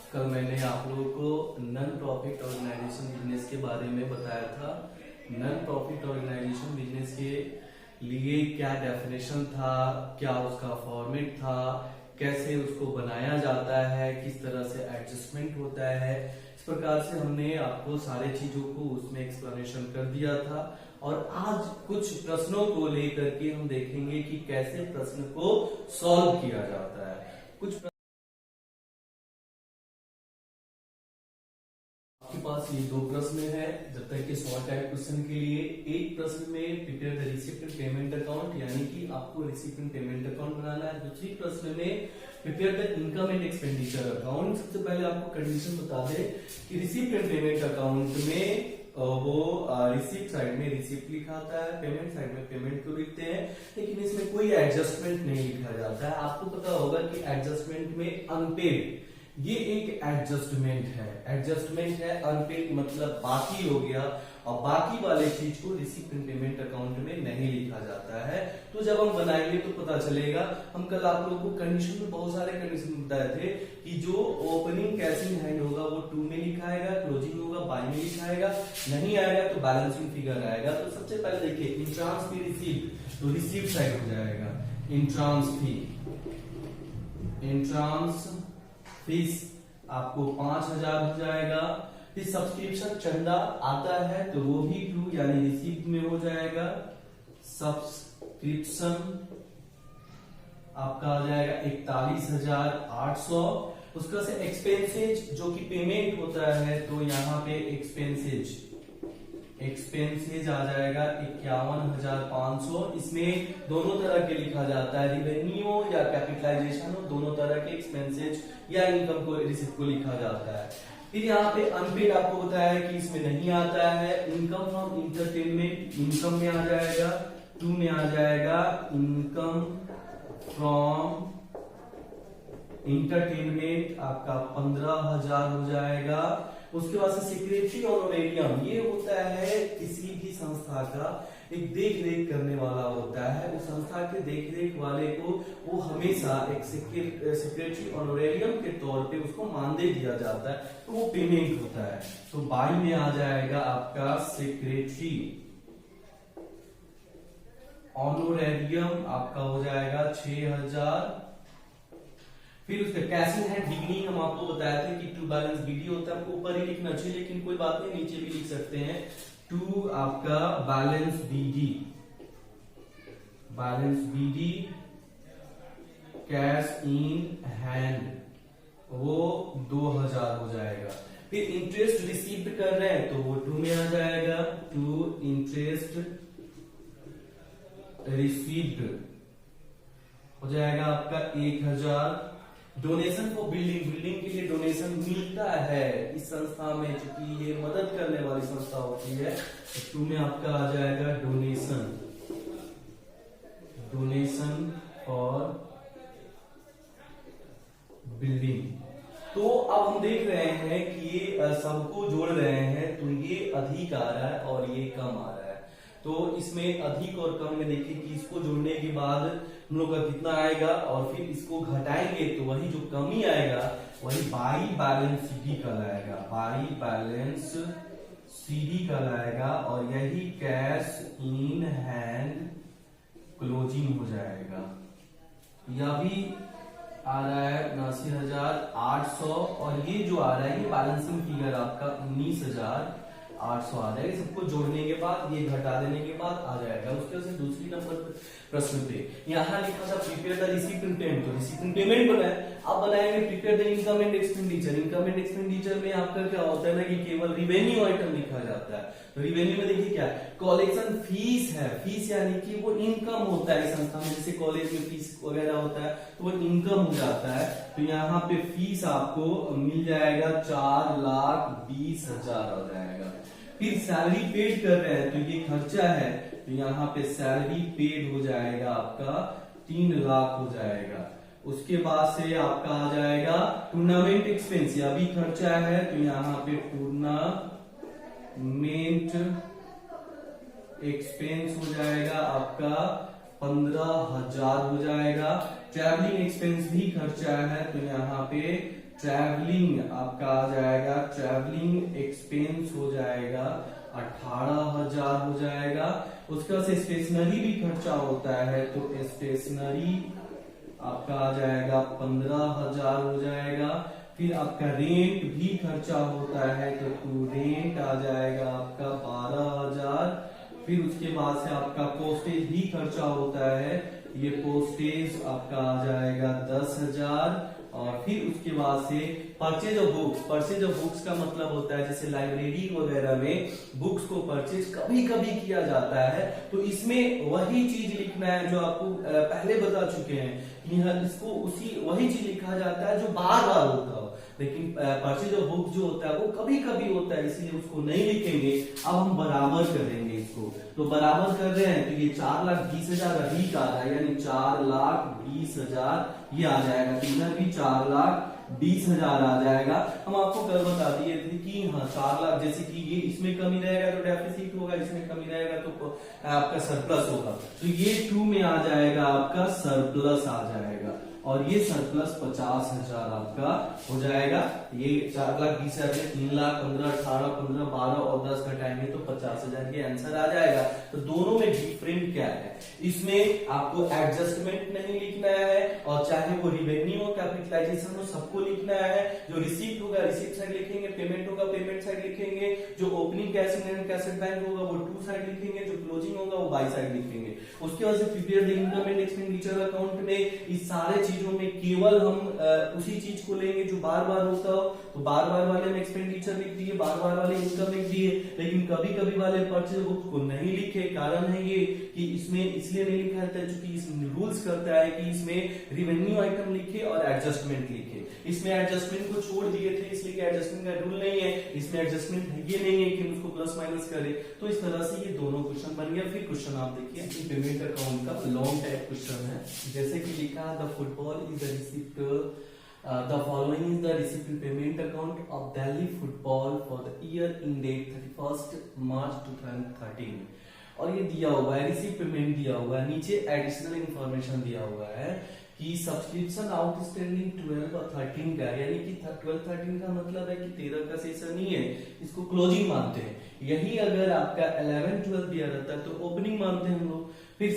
कल मैंने आप लोगों को नॉन प्रॉफिट ऑर्गेनाइजेशन बिजनेस के बारे में बताया था। नॉन प्रॉफिट ऑर्गेनाइजेशन बिजनेस के लिए क्या डेफिनेशन था, क्या उसका फॉर्मेट था, कैसे उसको बनाया जाता है, किस तरह से एडजस्टमेंट होता है। इस प्रकार से हमने आपको सारे चीजों को उसमें एक्सप्लेनेशन कर दिया था। और आज कुछ प्रश्नों को लेकर के हम देखेंगे कि कैसे प्रश्न को सॉल्व किया जाता है। कुछ आपके पास ये दो प्रश्न है जब तक के शॉर्ट टाइप क्वेश्चन के लिए। एक प्रश्न में prepare the receipt and payment account, यानी कि आपको रिसिप्ट एंड पेमेंट अकाउंट बनाना है। दूसरी प्रश्न में prepare the income and expenditure account. सबसे पहले आपको कंडीशन बता दे कि रिसिप्ट एंड पेमेंट अकाउंट में वो रिसिप्ट साइड में रिसिप्ट लिखा आता है, पेमेंट साइड में पेमेंट को लिखते हैं, लेकिन इसमें कोई एडजस्टमेंट नहीं लिखा जाता है। आपको पता होगा कि एडजस्टमेंट में अनपेड, ये एक एडजस्टमेंट है। एडजस्टमेंट है, अनपेड मतलब बाकी हो गया, और बाकी वाले चीज को रिसिप्ट एंड पेमेंट अकाउंट में नहीं लिखा जाता है। तो जब हम बनाएंगे तो पता चलेगा। हम कल आप लोगों को कंडीशन में बहुत सारे कंडीशन बताए थे कि जो ओपनिंग कैशिंग हैंड होगा वो 2 में लिखा आएगा, क्लोजिंग होगा बाय में लिखा आएगा, नहीं आएगा तो बैलेंसिंग फिगर आएगा। तो सबसे पहले देखिए इंट्रांस फी रिसीप्ट, तो रिसीप्ट साइड हो जाएगा इंट्रांस फी। इंट्रांस फीस आपको 5000 हो जाएगा। फिर सब्सक्रिप्शन चंदा आता है तो वो भी 2 यानी रिसीप्ट में हो जाएगा। सब्सक्रिप्शन आपका आ जाएगा 41,800। उसका से एक्सपेंसेज जो कि पेमेंट होता है, तो यहाँ पे एक्सपेंसेज आ जाएगा 51,500। इसमें दोनों तरह के लिखा जाता है, रिवेन्यू या कैपिटलाइजेशन हो, दोनों तरह के एक्सपेंसेज या इनकम को रिसिप्ट को लिखा जाता है। फिर यहाँ पे अनपेड आपको बताया है कि इसमें नहीं आता है। इनकम फ्रॉम इंटरटेनमेंट इनकम में आ जाएगा, 2 में आ जाएगा। इनकम फ्रॉम इंटरटेनमेंट आपका 15,000 हो जाएगा। उसके बाद से सेक्रेटरी ऑनरेरियम, ये होता है किसी भी संस्था का एक देख रेख करने वाला होता है। उस संस्था के देख रेख वाले को वो हमेशा एक सेक्रेटरी ऑनरेरियम के तौर पे उसको मानदेय दिया जाता है, तो वो पेमेंट होता है। तो बाई में आ जाएगा आपका सेक्रेटरी ऑनरेरियम आपका हो जाएगा 6,000। फिर उसका कैशिंग हैंड बिगनिंग हम आपको बताया था कि 2 बैलेंस बीडी होता है, आपको ऊपर ही लिखना चाहिए लेकिन कोई बात नहीं, नीचे भी लिख सकते हैं। 2 आपका balance BD, cash in hand वो 2,000 हो जाएगा। फिर इंटरेस्ट रिसीव्ड कर रहे हैं तो वो 2 में आ जाएगा। 2 इंटरेस्ट रिसीव्ड हो जाएगा आपका 1,000। डोनेशन फॉर बिल्डिंग के लिए डोनेशन मिलता है इस संस्था में, चूंकि ये मदद करने वाली संस्था होती है। तो 2 में आपका आ जाएगा डोनेशन फॉर बिल्डिंग। तो अब हम देख रहे हैं कि ये सबको जोड़ रहे हैं, तो ये अधिक आ रहा है और ये कम आ रहा है। तो इसमें अधिक और कम में देखिए कि इसको जोड़ने के बाद हम लोग का कितना आएगा, और फिर इसको घटाएंगे तो वही जो कमी आएगा वही बाई बैलेंस सीडी कहलाएगा। बाई बैलेंस सीडी कहलाएगा, और यही कैश इन हैंड क्लोजिंग हो जाएगा। यह भी आ रहा है 79,800, और ये जो आ रहा है ये बैलेंसिंग फिगर आपका 19,800 आ जाएगा। सबको जोड़ने के बाद ये घटा देने के बाद आ जाएगा। उसके बाद दूसरी नंबर प्रश्न पे यहाँ लिखा था prepare the receipt and payment, तो रिसीप्ट एंड पेमेंट बनाए। अब बनाएंगे prepare the income and expenditure. Income and expenditure में आपका क्या होता है ना कि केवल रिवेन्यू आइटम लिखा जाता है। तो रिवेन्यू में देखिए क्या कलेक्शन फीस है, फीस यानी कि वो इनकम होता है संस्था में, जैसे कॉलेज में फीस वगैरह होता है तो वो इनकम हो जाता है। तो यहाँ पे फीस आपको मिल जाएगा 4,20,000 हो जाएगा। फिर सैलरी पेड कर रहे हैं तो ये खर्चा है, तो यहाँ पे सैलरी पेड हो जाएगा आपका 3 लाख हो जाएगा। उसके बाद से आपका आ जाएगा टूर्नामेंट एक्सपेंस, अभी खर्चा है तो यहाँ पे टूर्नामेंट एक्सपेंस हो जाएगा आपका 15,000 हो जाएगा। ट्रैवलिंग एक्सपेंस भी खर्चा है तो यहाँ पे ट्रैवलिंग आपका आ जाएगा, ट्रैवलिंग एक्सपेंस हो जाएगा 18,000 हो जाएगा। उसके बाद से स्टेशनरी भी खर्चा होता है, तो स्टेशनरी आपका आ जाएगा 15,000 हो जाएगा। फिर आपका रेंट भी खर्चा होता है, तो रेंट आ जाएगा आपका 12,000। फिर उसके बाद से आपका पोस्टेज भी खर्चा होता है, ये पोस्टेज आपका आ जाएगा 10,000। और फिर उसके बाद से purchase of books, purchase of books का मतलब होता है जैसे लाइब्रेरी वगैरह में बुक्स को परचेज कभी कभी किया जाता है, तो इसमें वही चीज लिखना है जो आपको पहले बता चुके हैं कि इसको उसी वही चीज लिखा जाता है जो बार बार होता हो। लेकिन परचेज ऑफ बुक जो होता है वो कभी कभी होता है, इसलिए उसको नहीं लिखेंगे। अब हम बराबर करेंगे इसको, तो बराबर कर रहे हैं, तो ये 4,20,000 अधिक आ रहा है, यानी 4,20,000 ये आ जाएगा। इधर भी 4,20,000 आ जाएगा। हम आपको कल बता दिए थे कि हाँ 4 लाख, जैसे कि ये इसमें कमी रहेगा तो डेफिसिट होगा, इसमें कमी रहेगा तो आपका सरप्लस होगा। तो ये 2 में आ जाएगा आपका सरप्लस आ जाएगा, और ये सरप्लस 50,000 आपका हो जाएगा। ये 4,20,000 में 3,00,000, 15, 18, 15, 12 और 10 का टाइम है, तो 50,000 ये आंसर आ जाएगा। तो दोनों में डिफरेंट क्या है, इसमें आपको एडजस्टमेंट नहीं लिखना है, और चाहे वो रिवेन्यू हो, कैपिटलाइजेशन हो, सबको लिखना है। जो रिसीप्ट होगा रिसीप्ट साइड लिखेंगे, पेमेंट होगा पेमेंट साइड लिखेंगे, जो opening cash and cash bank होगा वो 2 साइड लिखेंगे, जो क्लोजिंग होगा वो बाई साइड लिखेंगे। उसके बाद से prepare the income and expenditure account में इस सारे चीजों में केवल हम उसी चीज को लेंगे जो बार बार होता हो, तो बार बार वाले में एक्सपेंडिचर लिख दिए, बार बार वाले इनकम लिख दिए। लेकिन कभी कभी वाले परचेज बुक को नहीं लिखे, कारण है ये कि इसमें इसलिए नहीं लिखा जाता है क्योंकि इसमें रूल्स करता है कि इसमें रिवेन्यू आइटम लिखे और एडजस्टमेंट लिखे। इसमें एडजस्टमेंट को छोड़ दिए थे, इसलिए कि एडजस्टमेंट का रूल नहीं है, इसमें एडजस्टमेंट ये नहीं है कि उसको प्लस माइनस करे। तो इस तरह से ये दोनों क्वेश्चन बन गया। फिर क्वेश्चन आप देखिए, पेमेंट अकाउंट का लॉन्ग टाइप क्वेश्चन है, जैसे कि लिखा the football is the receipt, the following is the receipt payment account of Delhi Football for the year in date 31st March 2013। और ये दिया हुआ है, रिसीप्ट पेमेंट दिया हुआ है, नीचे एडिशनल इंफॉर्मेशन दिया हुआ है कि सब्सक्रिप्शन आउटस्टैंडिंग 12 और 13 का, यानी कि 12-13 का मतलब है कि 13 का सेशन ही है, इसको क्लोजिंग मानते हैं। यही अगर आपका 11-12 दिया रहता है तो ओपनिंग मानते हैं हम लोग। फिर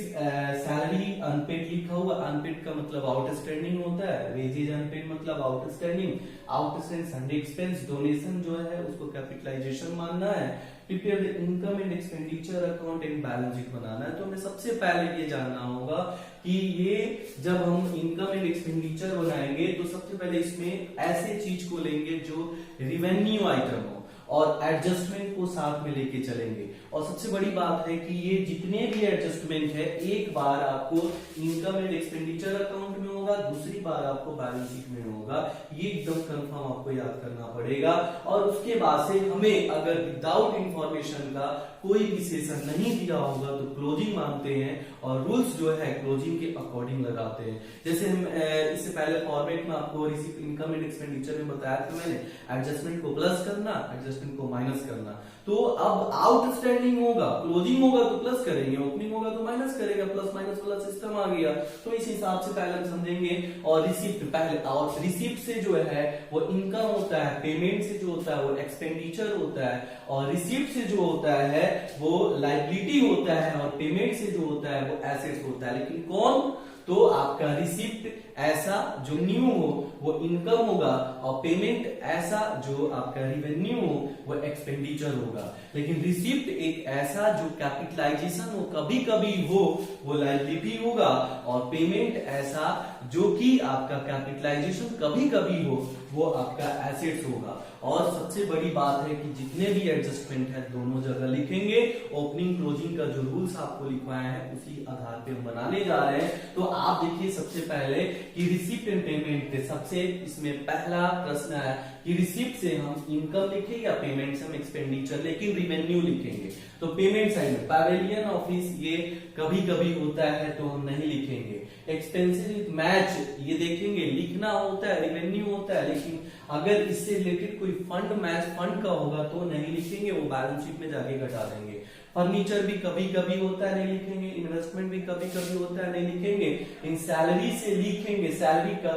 सैलरी अनपेड लिखा हुआ, अनपेड का मतलब आउटस्टैंडिंग होता है, वेजेज अनपेड मतलब outstanding, outstanding sundry expense, donation जो है उसको कैपिटलाइजेशन मानना है। Prepare the income and expenditure account and balance sheet बनाना है। तो हमें सबसे पहले ये जानना होगा कि ये जब हम इनकम एंड एक्सपेंडिचर बनाएंगे तो सबसे पहले इसमें ऐसे चीज को लेंगे जो रिवेन्यू आइटम हो, और एडजस्टमेंट को साथ में लेके चलेंगे। और सबसे बड़ी बात है कि ये जितने भी एडजस्टमेंट है, एक बार आपको इनकम एंड एक्सपेंडिचर अकाउंट में होगा, दूसरी बार आपको बैलेंस शीट में होगा, ये एकदम कंफर्म आपको याद करना पड़ेगा। और उसके बाद से हमें अगर विदाउट इंफॉर्मेशन का कोई भी सेशन नहीं दिया होगा तो क्लोजिंग मानते हैं, और रूल्स जो है क्लोजिंग के अकॉर्डिंग लगाते हैं। जैसे हम इससे पहले फॉर्मेट में आपको रिसीप्ट इनकम एंड एक्सपेंडिचर में बताया था मैंने, एडजस्टमेंट को प्लस करना, एडजस्टमेंट को माइनस करना। तो अब आउटस्टैंडिंग होगा, क्लोजिंग होगा तो प्लस करेंगे, ओपनिंग होगा तो माइनस करेगा, प्लस माइनस वाला सिस्टम आ गया। तो इस हिसाब से पहले हम समझेंगे। और रिसिप्ट पहले, और रिसिप्ट से जो है वो इनकम होता है, पेमेंट से जो होता है वो एक्सपेंडिचर होता है, और रिसिप्ट से जो होता है वो लायबिलिटी होता है, और पेमेंट से जो होता है वो एसेट्स होता है। लेकिन कौन, तो आपका रिसिप्ट ऐसा जो न्यू हो वो इनकम होगा, और पेमेंट ऐसा जो आपका रिवेन्यू हो वो एक्सपेंडिचर होगा। लेकिन रिसिप्ट एक ऐसा जो कैपिटलाइजेशन हो कभी कभी हो वो लायबिलिटी होगा, और पेमेंट ऐसा जो कि आपका कैपिटलाइजेशन कभी कभी हो वो आपका एसेट्स होगा। और सबसे बड़ी बात है कि जितने भी एडजस्टमेंट है दोनों जगह लिखेंगे। ओपनिंग क्लोजिंग का जो रूल्स आपको लिखवाया है उसी आधार पे हम बनाने जा रहे हैं। तो आप देखिए सबसे पहले कि रिसीप्ट एंड पेमेंट, सबसे इसमें पहला प्रश्न है कि रिसिप्ट से हम इनकम लिखेंगे या पेमेंट से हम एक्सपेंडिचर, लेकिन रिवेन्यू लिखेंगे। तो पेमेंट साइड में पैवेलियन ऑफिस ये कभी कभी होता है तो हम नहीं लिखेंगे। एक्सपेंसेस मैच ये देखेंगे, लिखना होता है, रिवेन्यू होता है, लेकिन अगर इससे रिलेटेड कोई फंड मैच फंड का होगा तो नहीं लिखेंगे, वो बैलेंस शीट में जाके घटा देंगे। फर्नीचर भी कभी कभी होता है, नहीं लिखेंगे। इन्वेस्टमेंट भी कभी कभी होता है, नहीं लिखेंगे। इन सैलरी से लिखेंगे, सैलरी का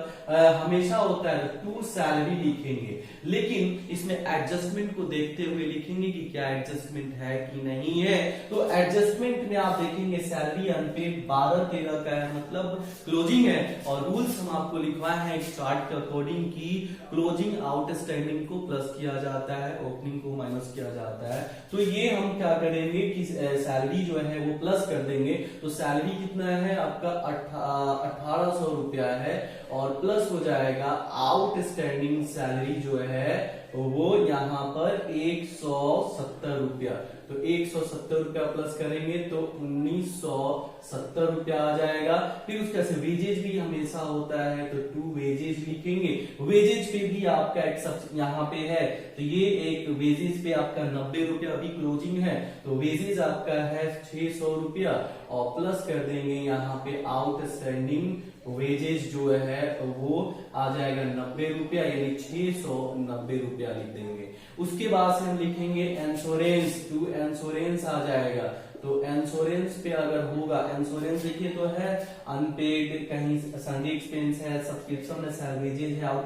हमेशा होता है टू सैलरी लिखेंगे, लेकिन इसमें एडजस्टमेंट को देखते हुए लिखेंगे कि क्या एडजस्टमेंट है कि नहीं है। तो एडजस्टमेंट में आप देखेंगे सैलरी अनपेड 12-13 का है, मतलब क्लोजिंग है, और रूल्स हम आपको लिखवाए हैं एक चार्ट के अकॉर्डिंग की क्लोजिंग आउटस्टैंडिंग को प्लस किया जाता है, ओपनिंग को माइनस किया जाता है। तो ये हम क्या करेंगे कि सैलरी जो है वो प्लस कर देंगे। तो सैलरी कितना है आपका 1800 रुपया है, और प्लस हो जाएगा आउटस्टैंडिंग सैलरी जो है वो यहाँ पर 170 रुपया। तो 170 रुपया प्लस करेंगे तो 1970 रुपया आ जाएगा। फिर उसके से वेजेज भी हमेशा होता है तो टू वेजेज लिखेंगे। वेजेज पे भी आपका एक सब यहाँ पे है, तो ये एक वेजेज पे आपका 90 रुपया अभी क्लोजिंग है, तो वेजेज आपका है 600 रुपया, और प्लस कर देंगे यहाँ पे आउटस्टैंडिंग वेजेज जो है वो आ जाएगा 90 रुपया, यानी 690 रुपया लिख देंगे। उसके बाद से हम लिखेंगे इंश्योरेंस, टू इंश्योरेंस आ जाएगा। तो इंश्योरेंस पे अगर होगा, इंश्योरेंस देखिए तो है अनपेड, कहीं सन्डे एक्सपेंस है, सब्सक्रिप्शन है, सैलरीज है, आउट,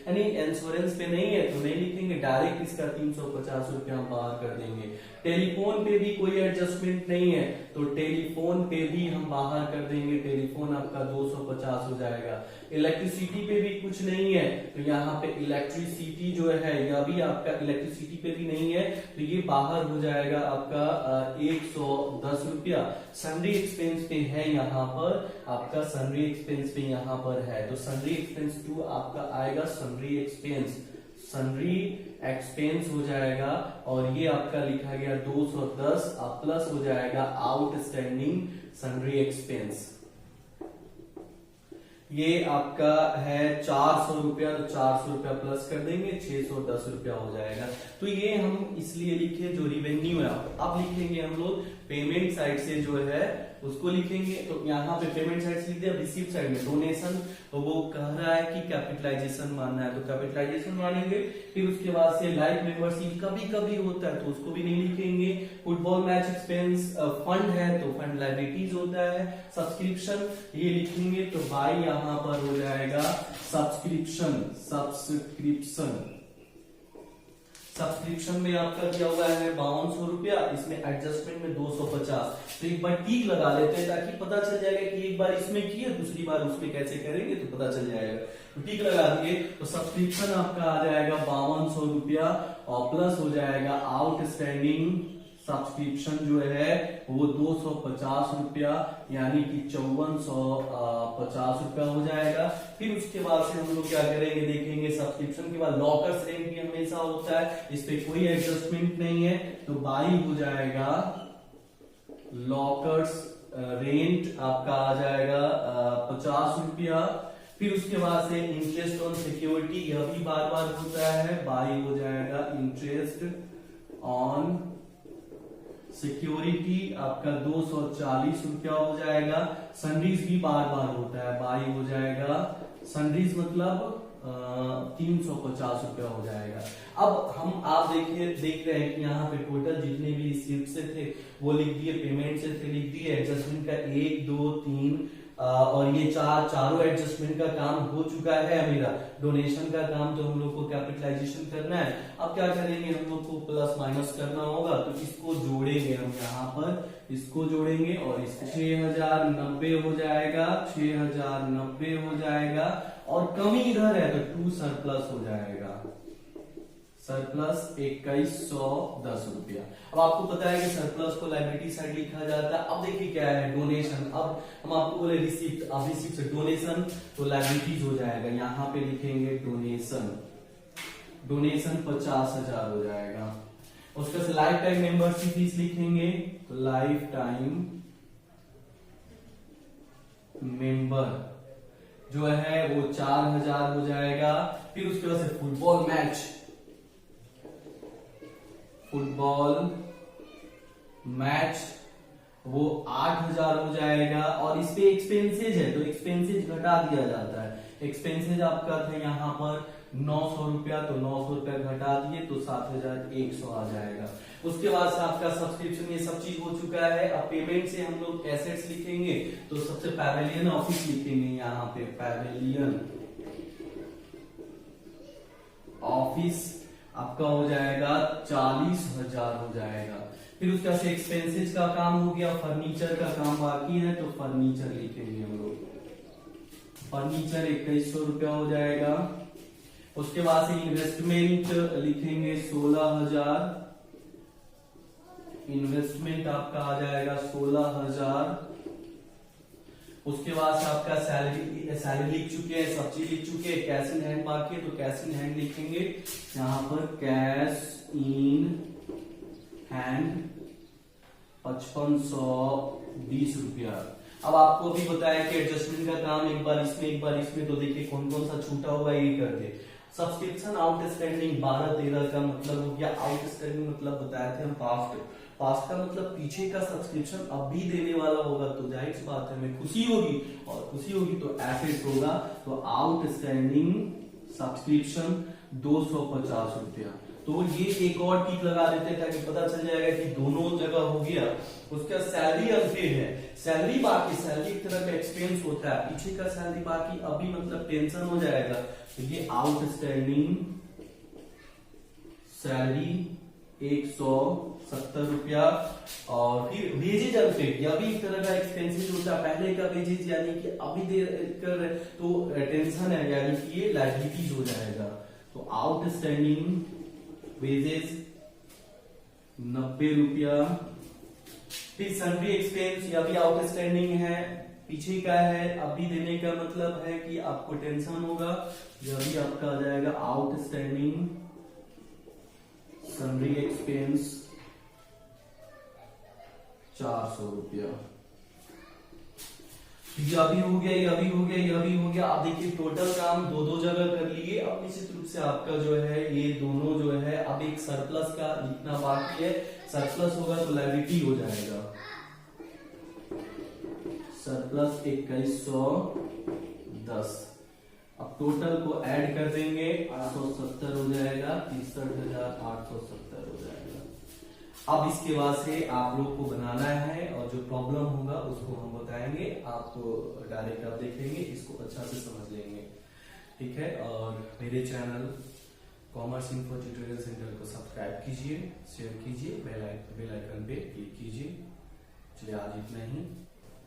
यानी इंश्योरेंस पे नहीं है तो नहीं लिखेंगे, डायरेक्ट इसका 350 रुपया हम बाहर कर देंगे। टेलीफोन पे भी कोई एडजस्टमेंट नहीं है तो टेलीफोन पे भी हम बाहर कर देंगे, टेलीफोन आपका 250 हो जाएगा। इलेक्ट्रिसिटी पे भी कुछ नहीं है तो यहाँ पे इलेक्ट्रिसिटी जो है यह भी आपका इलेक्ट्रिसिटी पे भी नहीं है तो ये बाहर हो जाएगा आपका 110 रुपया। सन्ड्री एक्सपेंस पे है यहाँ पर आपका, सन्ड्री एक्सपेंस पे यहाँ पर है, तो सन्ड्री एक्सपेंस 2 आपका आएगा सन्ड्री एक्सपेंस, सन्ड्री एक्सपेंस हो जाएगा, और ये आपका लिखा गया 210, प्लस हो जाएगा आउटस्टैंडिंग सन्ड्री एक्सपेंस। ये आपका है 400 रुपया, तो 400 रुपया प्लस कर देंगे, 610 रुपया हो जाएगा। तो ये हम इसलिए लिखे जो रिवेन्यू है। अब लिखेंगे हम लोग पेमेंट साइड से जो है उसको लिखेंगे। तो यहाँ पे पेमेंट साइड से लिख दिया। रिसीव साइड में डोनेशन, तो वो कह रहा है कि कैपिटलाइजेशन मानना है तो कैपिटलाइजेशन मानेंगे। फिर उसके बाद से लाइफ मेंबरशिप कभी कभी होता है तो उसको भी नहीं लिखेंगे। फुटबॉल मैच एक्सपेंस फंड है तो फंड लाइबिलिटीज होता है। सब्सक्रिप्शन ये लिखेंगे तो बाई यहाँ पर हो जाएगा सब्सक्रिप्शन, सब्सक्रिप्शन में आपका क्या हुआ है 5200 रुपया, इसमें एडजस्टमेंट में 250। तो एक बार टिक लगा लेते हैं ताकि पता चल जाएगा कि एक बार इसमें किए दूसरी बार उसमें कैसे करेंगे तो पता चल जाएगा। तो टिक लगा दिए तो सब्सक्रिप्शन आपका आ जाएगा 5200 रुपया, और प्लस हो जाएगा आउटस्टैंडिंग सब्सक्रिप्शन जो है वो 250 रुपया, यानी कि 5450 रुपया हो जाएगा। फिर उसके बाद से हम लोग क्या करेंगे देखेंगे, सब्सक्रिप्शन के बाद लॉकर्स रेंट भी हमेशा होता है, इस पे कोई एडजस्टमेंट नहीं है तो बाई हो जाएगा लॉकर्स रेंट आपका आ जाएगा 50 रुपया। फिर उसके बाद से इंटरेस्ट ऑन सिक्योरिटी, यह भी बार बार होता है, बाई हो जाएगा इंटरेस्ट ऑन सिक्योरिटी आपका 240 रुपया हो जाएगा। सनरीज भी बार बार होता है, बाई हो जाएगा सनरीज मतलब 350 रुपया हो जाएगा। अब हम आप देख रहे हैं कि यहाँ पे टोटल जितने भी रिसीप्ट से थे वो लिख दिए, पेमेंट से थे लिख दिए, एडजस्टमेंट का 1 2 3 और ये चारों एडजस्टमेंट का काम हो चुका है मेरा। डोनेशन का काम तो हम लोग को कैपिटलाइजेशन करना है। अब क्या करेंगे, हम लोग को प्लस माइनस करना होगा तो इसको जोड़ेंगे हम यहाँ पर, इसको जोड़ेंगे और इस 6090 हो जाएगा, 6090 हो जाएगा, और कमी इधर है तो 2 सरप्लस हो जाएगा, सरप्लस 2110 रुपया। अब आपको पता है कि सरप्लस को लायबिलिटी साइड लिखा जाता है। अब देखिए क्या है डोनेशन, अब हम आपको बोले रिसिप्ट, अब रिसिप्ट से डोनेशन तो लायबिलिटीज हो जाएगा, यहां पे लिखेंगे डोनेशन, डोनेशन 50,000 हो जाएगा। उसके लाइफ टाइम मेंबरशिप फीस लिखेंगे तो लाइफ टाइम मेंबर जो है वो 4000 हो जाएगा। फिर उसके बाद से फुटबॉल मैच वो 8000 हो जाएगा। और इस पे एक्सपेंसेज है तो एक्सपेंसेज घटा दिया जाता है। एक्सपेंसेज आपका था यहाँ पर 900 रुपया, तो 900 रुपया घटा दिए तो 7100 आ जाएगा। उसके बाद से आपका सब्सक्रिप्शन ये सब चीज हो चुका है। अब पेमेंट से हम लोग एसेट्स लिखेंगे, तो सबसे पैवेलियन ऑफिस लिखेंगे यहाँ पे, पैवेलियन ऑफिस आपका हो जाएगा 40,000 हो जाएगा। फिर उसका से एक्सपेंसेज का काम हो गया, फर्नीचर का काम बाकी है तो फर्नीचर लिखेंगे हम लोग, फर्नीचर 2100 रुपया हो जाएगा। उसके बाद से इन्वेस्टमेंट लिखेंगे 16,000, इन्वेस्टमेंट आपका आ जाएगा 16,000। उसके बाद से आपका सैलरी लिख चुके हैं, सब चीज लिख चुके हैं, कैश इन हैंड बाकी है तो कैश इन हैंड लिखेंगे यहाँ पर, कैश इन हैंड 5520 रुपया। अब आपको भी बताया कि एडजस्टमेंट का काम एक बार इसमें, तो देखिए कौन कौन सा छूटा होगा ये कर दे। सब्सक्रिप्शन आउटस्टैंडिंग 12-13 का मतलब हो गया। आउटस्टैंडिंग मतलब बताए थे हम पास्ट का मतलब पीछे का सब्सक्रिप्शन अब भी देने वाला होगा, तो जाहिर सी बात है हमें खुशी होगी, और खुशी होगी तो एसेट होगा, तो आउटस्टैंडिंग सब्सक्रिप्शन 250 रुपया। तो ये एक और टिक लगा देते हैं ताकि पता चल जाएगा कि दोनों जगह हो गया। उसका सैलरी अनपेड है, सैलरी बाकी, सैलरी एक तरह का एक्सपेंस होता है, पीछे का सैलरी बाकी अभी मतलब टेंशन हो जाएगा। तो ये आउटस्टैंडिंग सैलरी 170 रुपया। और फिर वेजेज अनपेड, यह भी एक तरह का एक्सपेंसेस होता है, पहले का वेजेज यानी कि अभी दे कर तो टेंशन है, यानी कि ये लायबिलिटीज हो जाएगा। तो आउटस्टैंडिंग वेजेस 90 रुपया। फिर सन्ड्री एक्सपेंस, यह भी आउटस्टैंडिंग है, पीछे का है, अभी देने का मतलब है कि आपको टेंशन होगा, यह भी आपका आ जाएगा आउटस्टैंडिंग सन्ड्री एक्सपेंस 400 रुपया। यह भी हो गया, यह भी हो गया, यह भी हो गया। अब देखिए टोटल काम दो जगह कर लिए। अब निश्चित रूप से आपका जो है ये दोनों जो है, अब एक सरप्लस का लिखना बाकी है, सरप्लस होगा तो लायबिलिटी हो जाएगा, सरप्लस 2110। अब टोटल को ऐड कर देंगे, 870 हो जाएगा, 63,870 हो जाएगा। अब इसके बाद से आप लोग को बनाना है, और जो प्रॉब्लम होगा उसको हम बताएंगे, आप डायरेक्ट आप देखेंगे, इसको अच्छा से समझ लेंगे, ठीक है। और मेरे channel commerce info tutorial centre को सब्सक्राइब कीजिए, शेयर कीजिए, बेल आइकन पे क्लिक कीजिए। चलिए आज इतना ही।